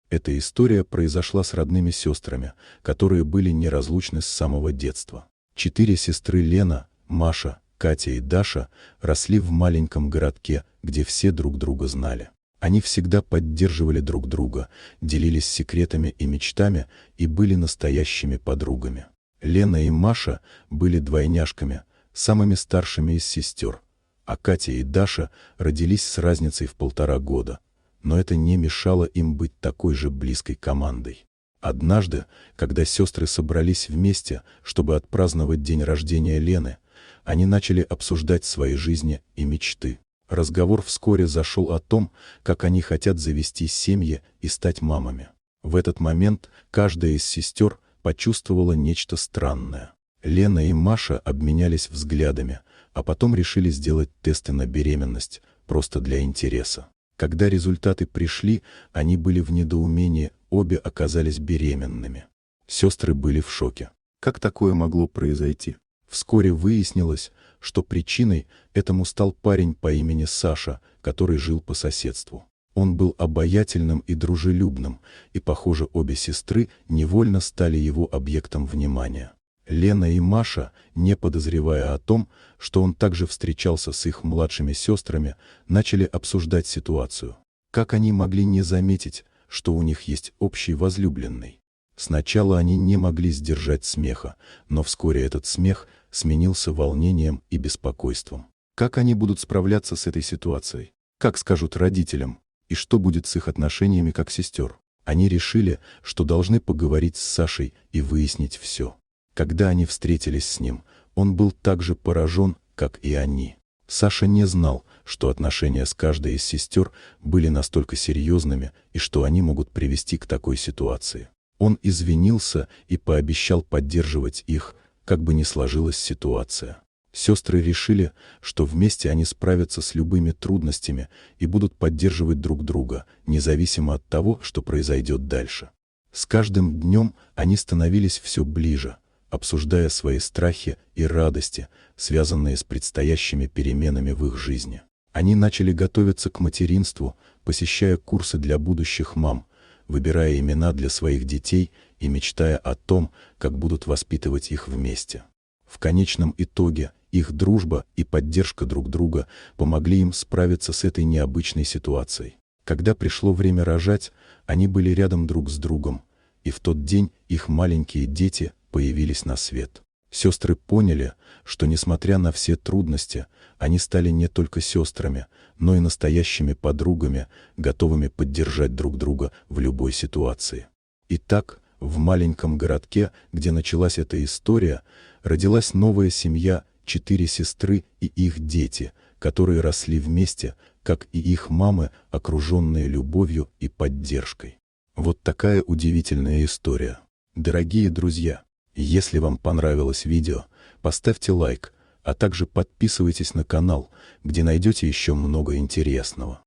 Эта история произошла с родными сестрами, которые были неразлучны с самого детства. 4 сестры Лена, Маша, Катя и Даша росли в маленьком городке, где все друг друга знали. Они всегда поддерживали друг друга, делились секретами и мечтами и были настоящими подругами. Лена и Маша были двойняшками, самыми старшими из сестер, а Катя и Даша родились с разницей в 1,5 года. Но это не мешало им быть такой же близкой командой. Однажды, когда сестры собрались вместе, чтобы отпраздновать день рождения Лены, они начали обсуждать свои жизни и мечты. Разговор вскоре зашел о том, как они хотят завести семьи и стать мамами. В этот момент каждая из сестер почувствовала нечто странное. Лена и Маша обменялись взглядами, а потом решили сделать тесты на беременность, просто для интереса. Когда результаты пришли, они были в недоумении, обе оказались беременными. Сестры были в шоке. Как такое могло произойти? Вскоре выяснилось, что причиной этому стал парень по имени Саша, который жил по соседству. Он был обаятельным и дружелюбным, и, похоже, обе сестры невольно стали его объектом внимания. Лена и Маша, не подозревая о том, что он также встречался с их младшими сестрами, начали обсуждать ситуацию. Как они могли не заметить, что у них есть общий возлюбленный? Сначала они не могли сдержать смеха, но вскоре этот смех сменился волнением и беспокойством. Как они будут справляться с этой ситуацией? Как скажут родителям? И что будет с их отношениями как сестер? Они решили, что должны поговорить с Сашей и выяснить все. Когда они встретились с ним, он был так же поражен, как и они. Саша не знал, что отношения с каждой из сестер были настолько серьезными и что они могут привести к такой ситуации. Он извинился и пообещал поддерживать их, как бы ни сложилась ситуация. Сестры решили, что вместе они справятся с любыми трудностями и будут поддерживать друг друга, независимо от того, что произойдет дальше. С каждым днем они становились все ближе, обсуждая свои страхи и радости, связанные с предстоящими переменами в их жизни. Они начали готовиться к материнству, посещая курсы для будущих мам, выбирая имена для своих детей и мечтая о том, как будут воспитывать их вместе. В конечном итоге их дружба и поддержка друг друга помогли им справиться с этой необычной ситуацией. Когда пришло время рожать, они были рядом друг с другом, и в тот день их маленькие дети появились на свет. Сестры поняли, что, несмотря на все трудности, они стали не только сестрами, но и настоящими подругами, готовыми поддержать друг друга в любой ситуации. Итак, в маленьком городке, где началась эта история, родилась новая семья, 4 сестры и их дети, которые росли вместе, как и их мамы, окруженные любовью и поддержкой. Вот такая удивительная история. Дорогие друзья, если вам понравилось видео, поставьте лайк, а также подписывайтесь на канал, где найдете еще много интересного.